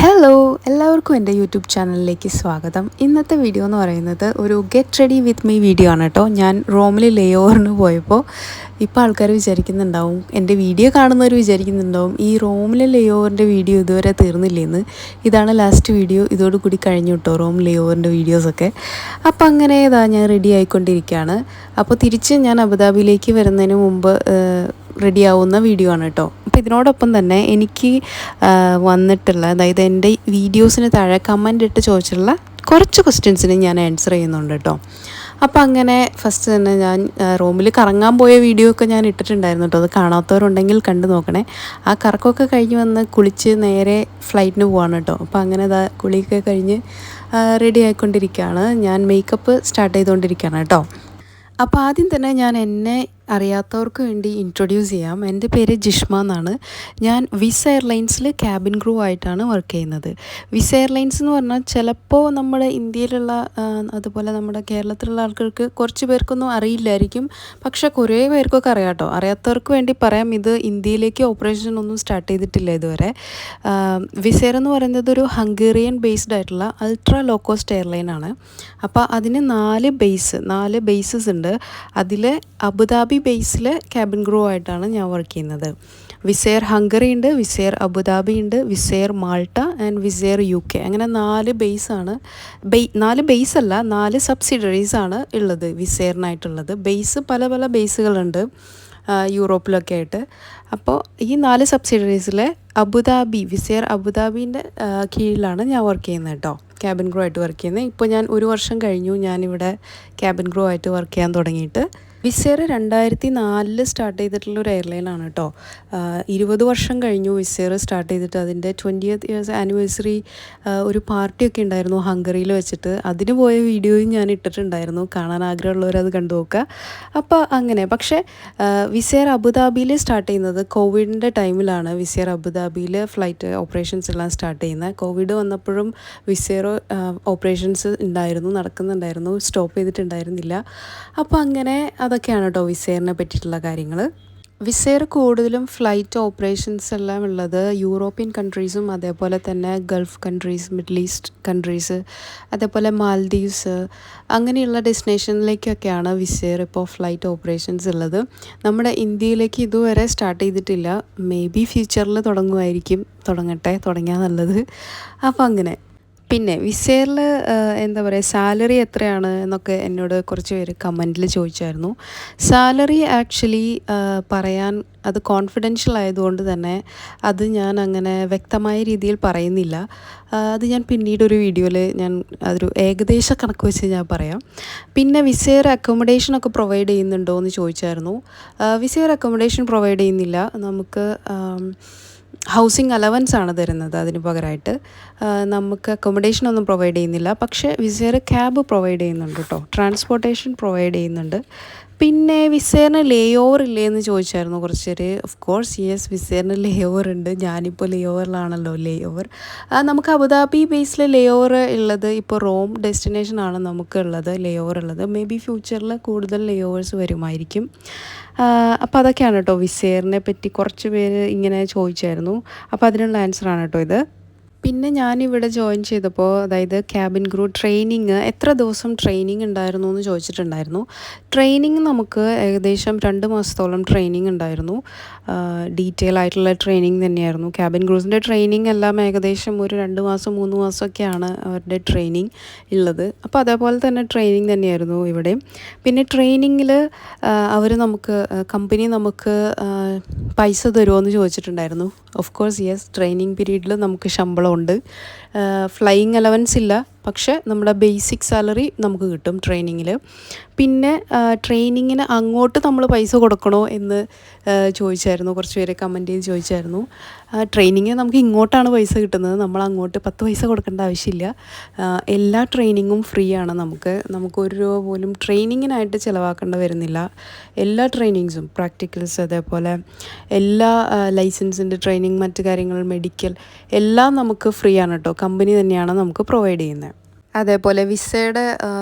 Hello എല്ലാവർക്കും എൻ്റെ YouTube ചാനലിലേക്ക് സ്വാഗതം. ഇന്നത്തെ വീഡിയോ എന്ന് പറയുന്നത് ഒരു get ready with me video ആണ് കേട്ടോ. ഞാൻ റോമിൽ ലേ ഓവറിന് പോയപ്പോൾ ഇപ്പോൾ ആൾക്കാർ വിചാരിക്കുന്നുണ്ടാവും, എൻ്റെ വീഡിയോ കാണുന്നവർ വിചാരിക്കുന്നുണ്ടാവും ഈ റോമിൽ ലേ ഓവറിൻ്റെ വീഡിയോ ഇതുവരെ തീർന്നില്ലേന്ന്. ഇതാണ് ലാസ്റ്റ് വീഡിയോ, ഇതോടുകൂടി കഴിഞ്ഞു കേട്ടോ റോം ലേ ഓവറിൻ്റെ വീഡിയോസൊക്കെ. അപ്പോൾ അങ്ങനെ ഞാൻ റെഡി ആയിക്കൊണ്ടിരിക്കുകയാണ്. അപ്പോൾ തിരിച്ച് ഞാൻ അബുദാബിയിലേക്ക് വരുന്നതിന് മുമ്പ് റെഡിയാവുന്ന വീഡിയോ ആണ് കേട്ടോ. അപ്പോൾ ഇതിനോടൊപ്പം തന്നെ എനിക്ക് വന്നിട്ടുള്ള, അതായത് എൻ്റെ വീഡിയോസിന് താഴെ കമൻ്റ് ഇട്ട് ചോദിച്ചിട്ടുള്ള കുറച്ച് ക്വസ്റ്റ്യൻസിന് ഞാൻ ആൻസർ ചെയ്യുന്നുണ്ട് കേട്ടോ. അപ്പോൾ അങ്ങനെ ഫസ്റ്റ് തന്നെ ഞാൻ റൂമിൽ കറങ്ങാൻ പോയ വീഡിയോ ഒക്കെ ഞാൻ ഇട്ടിട്ടുണ്ടായിരുന്നു കേട്ടോ. അത് കാണാത്തവരുണ്ടെങ്കിൽ കണ്ടു നോക്കണേ. ആ കറക്കമൊക്കെ കഴിഞ്ഞ് വന്ന് കുളിച്ച് നേരെ ഫ്ലൈറ്റിന് പോവാണ് കേട്ടോ. അപ്പോൾ അങ്ങനെ കുളിയൊക്കെ കഴിഞ്ഞ് റെഡി ആയിക്കൊണ്ടിരിക്കുകയാണ്. ഞാൻ മേക്കപ്പ് സ്റ്റാർട്ട് ചെയ്തുകൊണ്ടിരിക്കുകയാണ് കേട്ടോ. അപ്പോൾ ആദ്യം തന്നെ ഞാൻ എന്നെ അറിയാത്തവർക്ക് വേണ്ടി ഇൻട്രൊഡ്യൂസ് ചെയ്യാം. എൻ്റെ പേര് ജിഷ്മ എന്നാണ്. ഞാൻ വിസ് എയർലൈൻസിൽ ക്യാബിൻ ക്രൂ ആയിട്ടാണ് വർക്ക് ചെയ്യുന്നത്. വിസ് എയർലൈൻസ് എന്ന് പറഞ്ഞാൽ ചിലപ്പോൾ നമ്മുടെ ഇന്ത്യയിലുള്ള അതുപോലെ നമ്മുടെ കേരളത്തിലുള്ള ആൾക്കാർക്ക് കുറച്ച് പേർക്കൊന്നും അറിയില്ലായിരിക്കും, പക്ഷേ കുറേ പേർക്കൊക്കെ അറിയാം കേട്ടോ. അറിയാത്തവർക്ക് വേണ്ടി പറയാം, ഇത് ഇന്ത്യയിലേക്ക് ഓപ്പറേഷൻ ഒന്നും സ്റ്റാർട്ട് ചെയ്തിട്ടില്ല ഇതുവരെ. വിസ് എയർ എന്ന് പറയുന്നത് ഒരു ഹംഗേറിയൻ ബേസ്ഡ് ആയിട്ടുള്ള അൾട്രാ ലോ കോസ്റ്റ് എയർലൈനാണ്. അപ്പോൾ അതിന് 4 ബേസസ് ഉണ്ട്. അതിൽ അബുദാബി ബേസിൽ ക്യാബിൻ ക്രൂ ആയിട്ടാണ് ഞാൻ വർക്ക് ചെയ്യുന്നത്. വിസ് എയർ ഹംഗറി ഉണ്ട്, വിസ് എയർ അബുദാബി ഉണ്ട്, Wizz Air Malta and Wizz Air UK. അങ്ങനെ 4 ബേസാണ്. 4 ബേസ് അല്ല, 4 സബ്സിഡറീസ് ആണ് ഉള്ളത് വിസ് എയറിനായിട്ടുള്ളത്. ബേസ് പല പല ബേസുകളുണ്ട് യൂറോപ്പിലൊക്കെ ആയിട്ട്. അപ്പോൾ ഈ 4 സബ്സിഡറീസിലെ അബുദാബി, വിസ് എയർ അബുദാബീൻ്റെ കീഴിലാണ് ഞാൻ വർക്ക് ചെയ്യുന്നത് കേട്ടോ. ക്യാബിൻ ക്രൂ ആയിട്ട് വർക്ക് ചെയ്യുന്നത്. ഇപ്പോൾ ഞാൻ 1 വർഷം കഴിഞ്ഞു ഞാനിവിടെ ക്യാബിൻ ക്രൂ ആയിട്ട് വർക്ക് ചെയ്യാൻ തുടങ്ങിയിട്ട്. വിസ് എയർ 2004 സ്റ്റാർട്ട് ചെയ്തിട്ടുള്ളൊരു എയർലൈനാണ് കേട്ടോ. 20 വർഷം കഴിഞ്ഞു വിസ് എയർ സ്റ്റാർട്ട് ചെയ്തിട്ട്. അതിൻ്റെ 20th ഇയേഴ്സ് ആനിവേഴ്സറി ഒരു പാർട്ടിയൊക്കെ ഉണ്ടായിരുന്നു ഹംഗറിയിൽ വെച്ചിട്ട്. അതിന് പോയ വീഡിയോയും ഞാൻ ഇട്ടിട്ടുണ്ടായിരുന്നു. കാണാൻ ആഗ്രഹമുള്ളവരത് കണ്ടു നോക്കുക. അപ്പോൾ അങ്ങനെ, പക്ഷേ വിസ് എയർ അബുദാബിയിൽ സ്റ്റാർട്ട് ചെയ്യുന്നത് കോവിഡിൻ്റെ ടൈമിലാണ്. വിസ് എയർ അബുദാബിയിൽ ഫ്ലൈറ്റ് ഓപ്പറേഷൻസ് എല്ലാം സ്റ്റാർട്ട് ചെയ്യുന്നത്. കോവിഡ് വന്നപ്പോഴും വിസ് എയർ ഓപ്പറേഷൻസ് നടക്കുന്നുണ്ടായിരുന്നു, സ്റ്റോപ്പ് ചെയ്തിട്ടുണ്ടായിരുന്നില്ല. അപ്പോൾ അങ്ങനെ അതൊക്കെയാണ് കേട്ടോ വിസ് എയറിനെ പറ്റിയിട്ടുള്ള കാര്യങ്ങൾ. വിസ് എയർ കൂടുതലും ഫ്ലൈറ്റ് ഓപ്പറേഷൻസ് എല്ലാം ഉള്ളത് യൂറോപ്യൻ കൺട്രീസും അതേപോലെ തന്നെ Gulf countries, middle east countries, അതേപോലെ മാൽദീവ്സ്, അങ്ങനെയുള്ള ഡെസ്റ്റിനേഷനിലേക്കൊക്കെയാണ് വിസ് എയർ ഇപ്പോൾ ഫ്ലൈറ്റ് ഓപ്പറേഷൻസ് ഉള്ളത്. നമ്മുടെ ഇന്ത്യയിലേക്ക് ഇതുവരെ സ്റ്റാർട്ട് ചെയ്തിട്ടില്ല. മേ ബി ഫ്യൂച്ചറിൽ തുടങ്ങിയാൽ നല്ലത്. അപ്പോൾ അങ്ങനെ. പിന്നെ വിസ് എയറിൽ എന്താ പറയുക, സാലറി എത്രയാണ് എന്നൊക്കെ എന്നോട് കുറച്ച് പേര് കമൻറ്റിൽ ചോദിച്ചായിരുന്നു. സാലറി ആക്ച്വലി പറയാൻ അത് കോൺഫിഡൻഷ്യൽ ആയതുകൊണ്ട് തന്നെ അത് ഞാൻ അങ്ങനെ വ്യക്തമായ രീതിയിൽ പറയുന്നില്ല. അത് ഞാൻ പിന്നീടൊരു വീഡിയോയിൽ അതൊരു ഏകദേശ കണക്ക് വെച്ച് ഞാൻ പറയാം. പിന്നെ വിസ് എയർ അക്കോമഡേഷനൊക്കെ പ്രൊവൈഡ് ചെയ്യുന്നുണ്ടോ എന്ന് ചോദിച്ചായിരുന്നു. വിസ് എയർ അക്കോമഡേഷൻ പ്രൊവൈഡ് ചെയ്യുന്നില്ല. നമുക്ക് ഹൗസിംഗ് അലവൻസ് ആണ് തരുന്നത്. അതിന് പകരമായിട്ട് നമുക്ക് അക്കോമഡേഷൻ ഒന്നും പ്രൊവൈഡ് ചെയ്യുന്നില്ല. പക്ഷേ വിസ് എയർ ക്യാബ് പ്രൊവൈഡ് ചെയ്യുന്നുണ്ട് കേട്ടോ, ട്രാൻസ്പോർട്ടേഷൻ പ്രൊവൈഡ് ചെയ്യുന്നുണ്ട്. പിന്നെ വിസ് എയറിന് ലേ ഓവർ ഇല്ലേ എന്ന് ചോദിച്ചായിരുന്നു കുറച്ച് പേര്. ഓഫ് കോഴ്സ് യെസ്, വിസ് എയറിന് ലേ ഓവർ ഉണ്ട്. ഞാനിപ്പോൾ ലേ ഓവറിലാണല്ലോ. ലേ ഓവർ നമുക്ക് അബുദാബി ബേസിൽ ലേ ഓവർ ഉള്ളത് ഇപ്പോൾ റോം ഡെസ്റ്റിനേഷനാണ് നമുക്ക് ഉള്ളത് ലേ ഓവർ ഉള്ളത്. മേ ബി ഫ്യൂച്ചറിൽ കൂടുതൽ ലേ ഓവേഴ്സ് വരുമായിരിക്കും. അപ്പോൾ അതൊക്കെയാണ് കേട്ടോ വിസ് എയറിനെ പറ്റി കുറച്ച് പേര് ഇങ്ങനെ ചോദിച്ചായിരുന്നു. അപ്പോൾ അതിനുള്ള ആൻസറാണ് കേട്ടോ ഇത്. പിന്നെ ഞാനിവിടെ ജോയിൻ ചെയ്തപ്പോൾ, അതായത് ക്യാബിൻ ക്രൂ ട്രെയിനിങ് എത്ര ദിവസം ട്രെയിനിങ് ഉണ്ടായിരുന്നു എന്ന് ചോദിച്ചിട്ടുണ്ടായിരുന്നു. ട്രെയിനിങ് നമുക്ക് ഏകദേശം 2 മാസത്തോളം ട്രെയിനിങ് ഉണ്ടായിരുന്നു. ഡീറ്റെയിൽ ആയിട്ടുള്ള ട്രെയിനിങ് തന്നെയായിരുന്നു. ക്യാബിൻ ക്രൂസിൻ്റെ ട്രെയിനിങ് എല്ലാം ഏകദേശം ഒരു 2 മാസം 3 മാസമൊക്കെയാണ് അവരുടെ ട്രെയിനിങ് ഉള്ളത്. അപ്പോൾ അതേപോലെ തന്നെ ട്രെയിനിങ് തന്നെയായിരുന്നു ഇവിടെയും. പിന്നെ ട്രെയിനിങ്ങിൽ കമ്പനി നമുക്ക് പൈസ തരുമോ എന്ന് ചോദിച്ചിട്ടുണ്ടായിരുന്നു. ഓഫ് കോഴ്സ് യെസ്, ട്രെയിനിങ് പീരീഡിൽ നമുക്ക് ശമ്പളമുണ്ട്. ഫ്ലൈയിങ് അലവൻസ് ഇല്ല, പക്ഷേ നമ്മുടെ ബേസിക് സാലറി നമുക്ക് കിട്ടും ട്രെയിനിങ്ങിൽ. പിന്നെ ട്രെയിനിങ്ങിന് അങ്ങോട്ട് നമ്മൾ പൈസ കൊടുക്കണോ എന്ന് ചോദിച്ചായിരുന്നു. കുറച്ച് പേര് കമൻറ്റ് ചെയ്ത് ചോദിച്ചായിരുന്നു. ട്രെയിനിങ്ങിന് നമുക്ക് ഇങ്ങോട്ടാണ് പൈസ കിട്ടുന്നത്, നമ്മൾ അങ്ങോട്ട് 10 പൈസ കൊടുക്കേണ്ട ആവശ്യമില്ല. എല്ലാ ട്രെയിനിങ്ങും ഫ്രീ ആണ്. നമുക്ക് 1 രൂപ പോലും ട്രെയിനിങ്ങിനായിട്ട് ചിലവാക്കേണ്ടി വരുന്നില്ല. എല്ലാ ട്രെയിനിങ്സും, പ്രാക്ടിക്കൽസ്, അതേപോലെ എല്ലാ ലൈസൻസിൻ്റെ ട്രെയിനിങ്, മറ്റു കാര്യങ്ങൾ, മെഡിക്കൽ എല്ലാം നമുക്ക് ഫ്രീ ആണ് കേട്ടോ. കമ്പനി തന്നെയാണ് നമുക്ക് പ്രൊവൈഡ് ചെയ്യുന്നത്. അതേപോലെ വിസയുടെ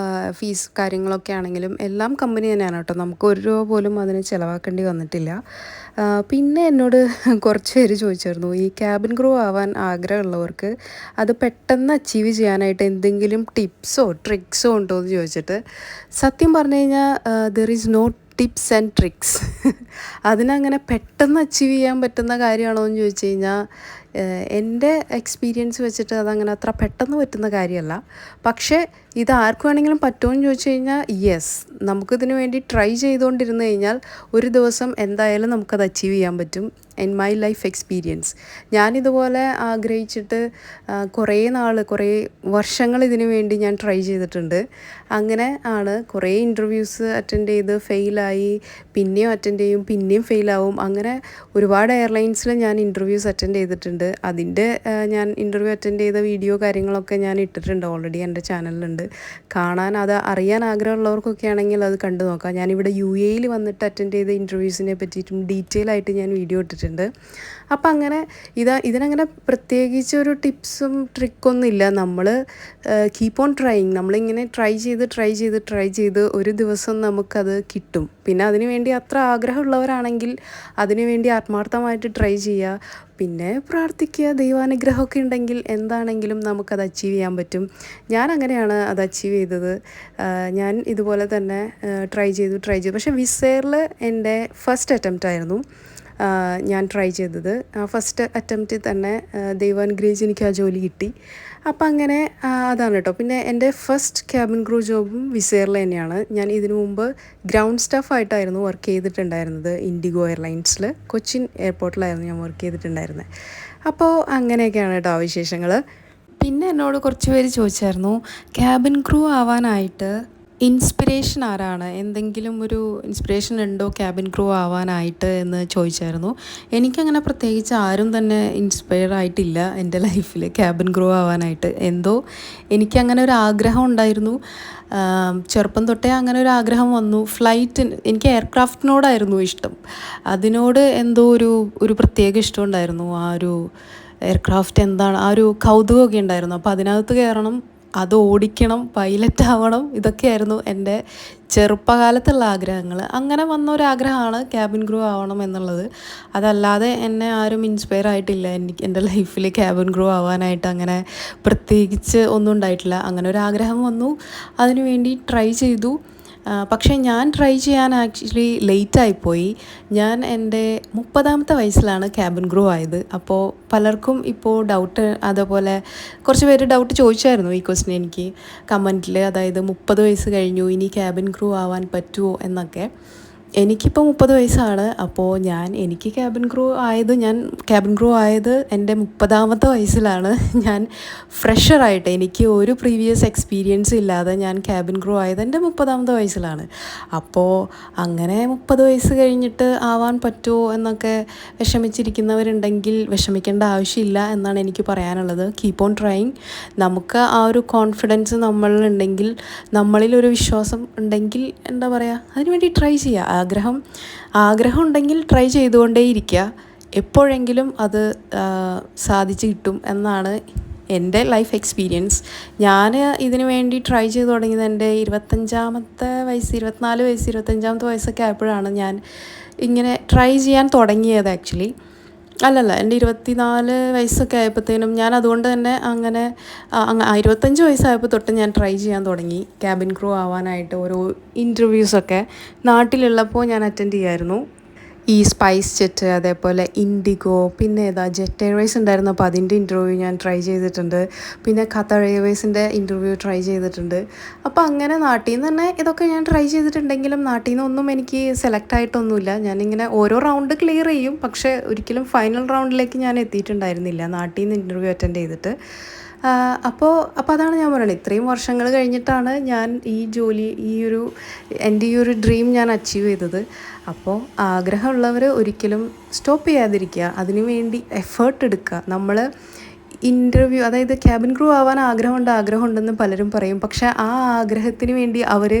ഫീസ് കാര്യങ്ങളൊക്കെ ആണെങ്കിലും എല്ലാം കമ്പനി തന്നെയാണ് കേട്ടോ. നമുക്ക് ഒരു രൂപ പോലും അതിന് ചിലവാക്കേണ്ടി വന്നിട്ടില്ല. പിന്നെ എന്നോട് കുറച്ച് പേര് ചോദിച്ചായിരുന്നു, ഈ ക്യാബിൻ ക്രൂ ആവാൻ ആഗ്രഹമുള്ളവർക്ക് അത് പെട്ടെന്ന് അച്ചീവ് ചെയ്യാനായിട്ട് എന്തെങ്കിലും ടിപ്സോ ട്രിക്സോ ഉണ്ടോ എന്ന് ചോദിച്ചിട്ട്, സത്യം പറഞ്ഞു കഴിഞ്ഞാൽ there is no tips and tricks. അതിനങ്ങനെ പെട്ടെന്ന് അച്ചീവ് ചെയ്യാൻ പറ്റുന്ന കാര്യമാണോ എന്ന് ചോദിച്ചു കഴിഞ്ഞാൽ എൻ്റെ എക്സ്പീരിയൻസ് വെച്ചിട്ട് അതങ്ങനെ അത്ര പെട്ടെന്ന് പറ്റുന്ന കാര്യമല്ല. പക്ഷേ ഇത് ആർക്ക് വേണമെങ്കിലും പറ്റുമോ എന്ന് ചോദിച്ചു കഴിഞ്ഞാൽ യെസ്, നമുക്കിതിന് വേണ്ടി ട്രൈ ചെയ്തുകൊണ്ടിരുന്നു കഴിഞ്ഞാൽ ഒരു ദിവസം എന്തായാലും നമുക്കത് അച്ചീവ് ചെയ്യാൻ പറ്റും. ഇൻ മൈ ലൈഫ് എക്സ്പീരിയൻസ് ഞാനിതുപോലെ ആഗ്രഹിച്ചിട്ട് കുറേ വർഷങ്ങൾ ഇതിനു വേണ്ടി ഞാൻ ട്രൈ ചെയ്തിട്ടുണ്ട്. അങ്ങനെ ആണ് കുറേ ഇൻ്റർവ്യൂസ് അറ്റൻഡ് ചെയ്ത് ഫെയിലായി, പിന്നെയും അറ്റൻഡ് ചെയ്യും, പിന്നെയും ഫെയിലാവും. അങ്ങനെ ഒരുപാട് എയർലൈൻസിൽ ഞാൻ ഇൻ്റർവ്യൂസ് അറ്റൻഡ് ചെയ്തിട്ടുണ്ട്. അതിൻ്റെ ഞാൻ ഇൻ്റർവ്യൂ അറ്റൻഡ് ചെയ്ത വീഡിയോ കാര്യങ്ങളൊക്കെ ഞാൻ ഇട്ടിട്ടുണ്ട്, ഓൾറെഡി എൻ്റെ ചാനലിലുണ്ട്. അത് അറിയാൻ ആഗ്രഹമുള്ളവർക്കൊക്കെ ആണെങ്കിൽ അത് കണ്ടു നോക്കാം. ഞാനിവിടെ UAE വന്നിട്ട് അറ്റൻഡ് ചെയ്ത ഇൻ്റർവ്യൂസിനെ പറ്റിയിട്ടും ഡീറ്റെയിൽ ആയിട്ട് ഞാൻ വീഡിയോ ഇട്ടിട്ടുണ്ട്. അപ്പം അങ്ങനെ ഇതിനങ്ങനെ പ്രത്യേകിച്ച് ഒരു ടിപ്സും ട്രിക്കൊന്നും ഇല്ല. നമ്മൾ കീപ്പ് ഓൺ ട്രൈയിങ്. നമ്മളിങ്ങനെ ട്രൈ ചെയ്ത് ഒരു ദിവസം നമുക്കത് കിട്ടും. പിന്നെ അതിനു വേണ്ടി അത്ര ആഗ്രഹമുള്ളവരാണെങ്കിൽ അതിനു വേണ്ടി ആത്മാർത്ഥമായിട്ട് ട്രൈ ചെയ്യുക, പിന്നെ പ്രാർത്ഥിക്കുക. ദൈവാനുഗ്രഹമൊക്കെ ഉണ്ടെങ്കിൽ എന്താണെങ്കിലും നമുക്കത് അച്ചീവ് ചെയ്യാൻ പറ്റും. ഞാൻ അങ്ങനെയാണ് അത് അച്ചീവ് ചെയ്തത്. ഞാൻ ഇതുപോലെ തന്നെ ട്രൈ ചെയ്തു. പക്ഷേ വിസേറിൽ എൻ്റെ ഫസ്റ്റ് അറ്റംപ്റ്റ് ആയിരുന്നു ഞാൻ ട്രൈ ചെയ്തത്. ഫസ്റ്റ് അറ്റംപ്റ്റിൽ തന്നെ ദൈവാനുഗ്രഹിച്ച് എനിക്ക് ആ ജോലി കിട്ടി. അപ്പം അങ്ങനെ അതാണ് കേട്ടോ. പിന്നെ എൻ്റെ ഫസ്റ്റ് ക്യാബിൻ ക്രൂ ജോബും വിസേറിൽ തന്നെയാണ്. ഞാൻ ഇതിനു മുമ്പ് ഗ്രൗണ്ട് സ്റ്റാഫായിട്ടായിരുന്നു വർക്ക് ചെയ്തിട്ടുണ്ടായിരുന്നത് ഇൻഡിഗോ എയർലൈൻസിൽ. കൊച്ചിൻ എയർപോർട്ടിലായിരുന്നു ഞാൻ വർക്ക് ചെയ്തിട്ടുണ്ടായിരുന്നത്. അപ്പോൾ അങ്ങനെയൊക്കെയാണ് കേട്ടോ വിശേഷങ്ങൾ. പിന്നെ എന്നോട് കുറച്ച് പേര് ചോദിച്ചായിരുന്നു, ക്യാബിൻ ക്രൂ ആവാനായിട്ട് ഇൻസ്പിറേഷൻ ആരാണ്, എന്തെങ്കിലും ഒരു ഇൻസ്പിറേഷൻ ഉണ്ടോ ക്യാബിൻ ക്രൂ ആവാനായിട്ട് എന്ന് ചോദിച്ചായിരുന്നു. എനിക്കങ്ങനെ പ്രത്യേകിച്ച് ആരും തന്നെ ഇൻസ്പയർ ആയിട്ടില്ല എൻ്റെ ലൈഫിൽ ക്യാബിൻ ക്രൂ ആവാനായിട്ട്. എന്തോ എനിക്കങ്ങനെ ഒരു ആഗ്രഹം ഉണ്ടായിരുന്നു. ചെറുപ്പം തൊട്ടേ അങ്ങനെ ഒരു ആഗ്രഹം വന്നു. എനിക്ക് എയർക്രാഫ്റ്റിനോടായിരുന്നു ഇഷ്ടം. അതിനോട് എന്തോ ഒരു പ്രത്യേക ഇഷ്ടം ഉണ്ടായിരുന്നു. ആ ഒരു എയർക്രാഫ്റ്റ് എന്താണ്, ആ ഒരു കൗതുകമൊക്കെ ഉണ്ടായിരുന്നു. അപ്പോൾ അതിനകത്ത് കയറണം, അത് ഓടിക്കണം, പൈലറ്റ് ആവണം, ഇതൊക്കെയായിരുന്നു എൻ്റെ ചെറുപ്പകാലത്തുള്ള ആഗ്രഹങ്ങൾ. അങ്ങനെ വന്ന ഒരാഗ്രഹമാണ് ക്യാബിൻ ക്രൂ ആവണം എന്നുള്ളത്. അതല്ലാതെ എന്നെ ആരും ഇൻസ്പയർ ആയിട്ടില്ല. എൻ്റെ ലൈഫിൽ ക്യാബിൻ ക്രൂ ആവാനായിട്ട് അങ്ങനെ പ്രത്യേകിച്ച് ഒന്നും ഉണ്ടായിട്ടില്ല. അങ്ങനെ ഒരു ആഗ്രഹം വന്നു, അതിനു വേണ്ടി ട്രൈ ചെയ്തു. പക്ഷേ ഞാൻ ട്രൈ ചെയ്യാൻ ആക്ച്വലി ലേറ്റായിപ്പോയി. ഞാൻ എൻ്റെ 30ാമത്തെ വയസ്സിലാണ് ക്യാബിൻ ക്രൂ ആയത്. അപ്പോൾ പലർക്കും ഇപ്പോൾ ഡൗട്ട്, അതേപോലെ കുറച്ച് പേര് ഡൗട്ട് ചോദിച്ചായിരുന്നു ഈ ക്വസ്റ്റ്യൻ എനിക്ക് കമൻറ്റിൽ. അതായത് 30 വയസ്സ് കഴിഞ്ഞു, ഇനി ക്യാബിൻ ക്രൂ ആവാൻ പറ്റുമോ എന്നൊക്കെ. എനിക്കിപ്പോൾ 30 വയസ്സാണ്. അപ്പോൾ എനിക്ക് ക്യാബിൻ ക്രൂ ആയത് എൻ്റെ 30ാമത്തെ വയസ്സിലാണ്. ഞാൻ ഫ്രഷറായിട്ട്, എനിക്ക് ഒരു പ്രീവിയസ് എക്സ്പീരിയൻസ് ഇല്ലാതെ ഞാൻ ക്യാബിൻ ക്രൂ ആയത് എൻ്റെ 30ാമത്തെ വയസ്സിലാണ്. അപ്പോൾ അങ്ങനെ 30 വയസ്സ് കഴിഞ്ഞിട്ട് ആവാൻ പറ്റുമോ എന്നൊക്കെ വിഷമിച്ചിരിക്കുന്നവരുണ്ടെങ്കിൽ വിഷമിക്കേണ്ട ആവശ്യമില്ല എന്നാണ് എനിക്ക് പറയാനുള്ളത്. Keep on trying. നമുക്ക് ആ ഒരു കോൺഫിഡൻസ് നമ്മളിലുണ്ടെങ്കിൽ, നമ്മളിലൊരു വിശ്വാസം ഉണ്ടെങ്കിൽ, എന്താ പറയുക, അതിനുവേണ്ടി ട്രൈ ചെയ്യുക. ആഗ്രഹം ഉണ്ടെങ്കിൽ ട്രൈ ചെയ്തുകൊണ്ടേയിരിക്കുക. എപ്പോഴെങ്കിലും അത് സാധിച്ചു കിട്ടും എന്നാണ് എൻ്റെ ലൈഫ് എക്സ്പീരിയൻസ്. ഞാൻ ഇതിനു വേണ്ടി ട്രൈ ചെയ്ത് തുടങ്ങിയത് എൻ്റെ 24 വയസ്സ് 25ാമത്തെ വയസ്സൊക്കെ ആയപ്പോഴാണ് ഞാൻ ഇങ്ങനെ ട്രൈ ചെയ്യാൻ തുടങ്ങിയത്. ആക്ച്വലി എൻ്റെ 24 വയസ്സൊക്കെ ആയപ്പോഴത്തേനും ഞാൻ അതുകൊണ്ട് തന്നെ അങ്ങനെ 25 വയസ്സായപ്പോൾ തൊട്ട് ഞാൻ ട്രൈ ചെയ്യാൻ തുടങ്ങി ക്യാബിൻ ക്രൂ ആവാനായിട്ട്. ഓരോ ഇൻ്റർവ്യൂസൊക്കെ നാട്ടിലുള്ളപ്പോൾ ഞാൻ അറ്റൻഡ് ചെയ്യായിരുന്നു. ഈ സ്പൈസ് ജെറ്റ്, അതേപോലെ ഇൻഡിഗോ, പിന്നെ ജെറ്റ് എയർവേസ് ഉണ്ടായിരുന്നു. അപ്പോൾ അതിൻ്റെ ഇൻ്റർവ്യൂ ഞാൻ ട്രൈ ചെയ്തിട്ടുണ്ട്. പിന്നെ ഖത്തർ എയർവേസിൻ്റെ ഇൻ്റർവ്യൂ ട്രൈ ചെയ്തിട്ടുണ്ട്. അപ്പോൾ അങ്ങനെ നാട്ടിൽ നിന്ന് തന്നെ ഇതൊക്കെ ഞാൻ ട്രൈ ചെയ്തിട്ടുണ്ടെങ്കിലും നാട്ടിൽ നിന്നൊന്നും എനിക്ക് സെലക്ട് ആയിട്ടൊന്നുമില്ല. ഞാനിങ്ങനെ ഓരോ റൗണ്ട് ക്ലിയർ ചെയ്യും, പക്ഷേ ഒരിക്കലും ഫൈനൽ റൗണ്ടിലേക്ക് ഞാൻ എത്തിയിട്ടുണ്ടായിരുന്നില്ല നാട്ടിൽ നിന്ന് ഇൻ്റർവ്യൂ അറ്റൻഡ് ചെയ്തിട്ട്. അപ്പോൾ അതാണ് ഞാൻ പറയുന്നത്. ഇത്രയും വർഷങ്ങൾ കഴിഞ്ഞിട്ടാണ് ഞാൻ എൻ്റെ ഈ ഒരു ഡ്രീം ഞാൻ അച്ചീവ് ചെയ്തത്. അപ്പോൾ ആഗ്രഹമുള്ളവർ ഒരിക്കലും സ്റ്റോപ്പ് ചെയ്യാതിരിക്കുക, അതിനുവേണ്ടി എഫേർട്ട് എടുക്കുക. നമ്മൾ ഇൻ്റർവ്യൂ, അതായത് ക്യാബിൻ ക്രൂ ആവാൻ ആഗ്രഹമുണ്ടെന്ന് പലരും പറയും. പക്ഷേ ആ ആഗ്രഹത്തിന് വേണ്ടി അവർ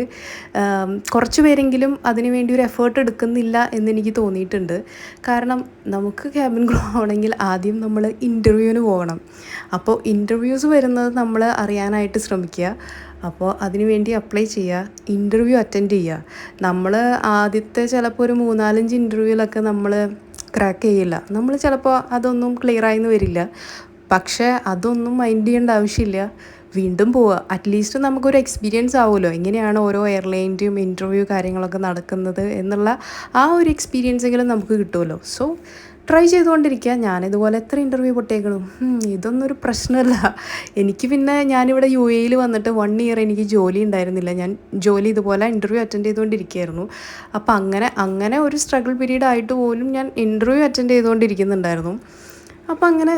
കുറച്ച് പേരെങ്കിലും അതിന് വേണ്ടി ഒരു എഫേർട്ട് എടുക്കുന്നില്ല എന്നെനിക്ക് തോന്നിയിട്ടുണ്ട്. കാരണം നമുക്ക് ക്യാബിൻ ക്രൂ ആവണമെങ്കിൽ ആദ്യം നമ്മൾ ഇൻ്റർവ്യൂവിന് പോകണം. അപ്പോൾ ഇൻ്റർവ്യൂസ് വരുന്നത് നമ്മൾ അറിയാനായിട്ട് ശ്രമിക്കുക. അപ്പോൾ അതിന് വേണ്ടി അപ്ലൈ ചെയ്യുക, ഇൻ്റർവ്യൂ അറ്റൻഡ് ചെയ്യുക. നമ്മൾ ആദ്യത്തെ ചിലപ്പോൾ ഒരു 3-4 ഇൻ്റർവ്യൂവിലൊക്കെ നമ്മൾ ക്രാക്ക് ചെയ്യില്ല. നമ്മൾ ചിലപ്പോൾ അതൊന്നും ക്ലിയറായിന്ന് വരില്ല. പക്ഷേ അതൊന്നും മൈൻഡ് ചെയ്യേണ്ട ആവശ്യമില്ല. വീണ്ടും പോവുക. അറ്റ്ലീസ്റ്റ് നമുക്കൊരു എക്സ്പീരിയൻസ് ആവുമല്ലോ, എങ്ങനെയാണ് ഓരോ എയർലൈൻ്റെയും ഇൻ്റർവ്യൂ കാര്യങ്ങളൊക്കെ നടക്കുന്നത് എന്നുള്ള ആ ഒരു എക്സ്പീരിയൻസെങ്കിലും നമുക്ക് കിട്ടുമല്ലോ. സോ ട്രൈ ചെയ്തുകൊണ്ടിരിക്കുക. ഞാനിതുപോലെ എത്ര ഇൻ്റർവ്യൂ പൊട്ടിയേക്കണം. ഇതൊന്നും ഒരു പ്രശ്നമല്ല എനിക്ക്. പിന്നെ ഞാനിവിടെ UAE വന്നിട്ട് 1 ഇയർ എനിക്ക് ജോലി ഉണ്ടായിരുന്നില്ല. ഞാൻ ജോലി ഇതുപോലെ ഇൻ്റർവ്യൂ അറ്റൻഡ് ചെയ്തുകൊണ്ടിരിക്കുകയായിരുന്നു. അപ്പോൾ അങ്ങനെ ഒരു സ്ട്രഗിൾ പീരീഡ് ആയിട്ട് പോലും ഞാൻ ഇൻ്റർവ്യൂ അറ്റൻഡ് ചെയ്തുകൊണ്ടിരിക്കുന്നുണ്ടായിരുന്നു. അപ്പോൾ അങ്ങനെ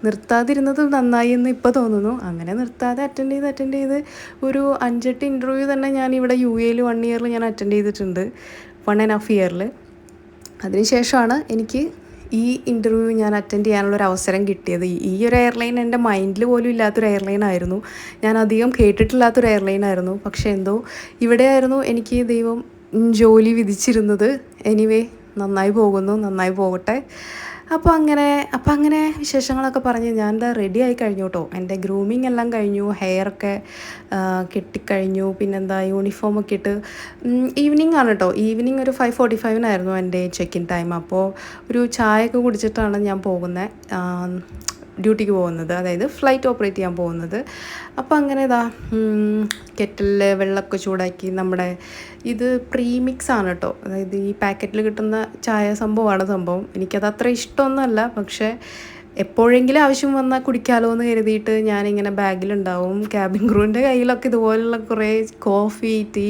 നിർത്താതിരുന്നത് നന്നായി എന്ന് ഇപ്പോൾ തോന്നുന്നു. അങ്ങനെ നിർത്താതെ അറ്റൻഡ് ചെയ്ത് ഒരു 5-8 ഇൻ്റർവ്യൂ തന്നെ ഞാൻ ഇവിടെ UAE 1 ഇയറിൽ ഞാൻ അറ്റൻഡ് ചെയ്തിട്ടുണ്ട്, 1.5 ഇയറിൽ. അതിനുശേഷമാണ് എനിക്ക് ഈ ഇൻ്റർവ്യൂ ഞാൻ അറ്റൻഡ് ചെയ്യാനുള്ളൊരു അവസരം കിട്ടിയത്. ഈ ഒരു എയർലൈൻ എൻ്റെ മൈൻഡിൽ പോലും ഇല്ലാത്തൊരു എയർലൈൻ ആയിരുന്നു. ഞാൻ അധികം കേട്ടിട്ടില്ലാത്തൊരു എയർലൈൻ ആയിരുന്നു. പക്ഷേ എന്തോ ഇവിടെയായിരുന്നു എനിക്ക് ദൈവം ജോലി വിധിച്ചിരുന്നത്. എനിവേ, നന്നായി പോകട്ടെ. അപ്പോൾ അങ്ങനെ വിശേഷങ്ങളൊക്കെ പറഞ്ഞ് ഞാൻ റെഡി ആയി കഴിഞ്ഞു കേട്ടോ. എൻ്റെ ഗ്രൂമിങ് എല്ലാം കഴിഞ്ഞു, ഹെയറൊക്കെ കെട്ടിക്കഴിഞ്ഞു. പിന്നെന്താ, യൂണിഫോമൊക്കെ ഇട്ട് ഈവനിങ് ആണ് കേട്ടോ. ഈവനിങ് ഒരു 5:45 എൻ്റെ ചെക്ക് ഇൻ ടൈം. അപ്പോൾ ഒരു ചായയൊക്കെ കുടിച്ചിട്ടാണ് ഞാൻ ഡ്യൂട്ടിക്ക് പോകുന്നത്, അതായത് ഫ്ലൈറ്റ് ഓപ്പറേറ്റ് ചെയ്യാൻ പോകുന്നത്. അപ്പോൾ അങ്ങനെ കെറ്റിലിൽ വെള്ളമൊക്കെ ചൂടാക്കി, നമ്മുടെ ഇത് പ്രീമിക്സ് ആണ് കേട്ടോ, അതായത് ഈ പാക്കറ്റിൽ കിട്ടുന്ന ചായ സംഭവം. എനിക്കത് അത്ര ഇഷ്ടമൊന്നുമല്ല, പക്ഷേ എപ്പോഴെങ്കിലും ആവശ്യം വന്നാൽ കുടിക്കാമല്ലോ എന്ന് കരുതിയിട്ട് ഞാനിങ്ങനെ ബാഗിലുണ്ടാവും. ക്യാബിൻ ക്രൂവിൻ്റെ കയ്യിലൊക്കെ ഇതുപോലുള്ള കുറേ കോഫി, ടീ,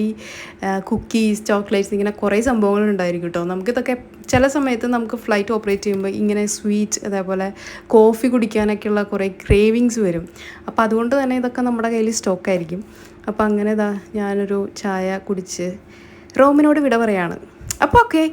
കുക്കീസ്, ചോക്ലേറ്റ്സ്, ഇങ്ങനെ കുറേ സംഭവങ്ങളുണ്ടായിരിക്കും കേട്ടോ. നമുക്കിതൊക്കെ ചില സമയത്ത് നമുക്ക് ഫ്ലൈറ്റ് ഓപ്പറേറ്റ് ചെയ്യുമ്പോൾ ഇങ്ങനെ സ്വീറ്റ്, അതേപോലെ കോഫി കുടിക്കാനൊക്കെയുള്ള കുറേ ക്രേവിങ്സ് വരും. അപ്പോൾ അതുകൊണ്ട് തന്നെ ഇതൊക്കെ നമ്മുടെ കയ്യിൽ സ്റ്റോക്കായിരിക്കും. അപ്പോൾ അങ്ങനെ ഞാനൊരു ചായ കുടിച്ച് റോമിനോട് വിട പറയാണ്. അപ്പോൾ ഓക്കെ.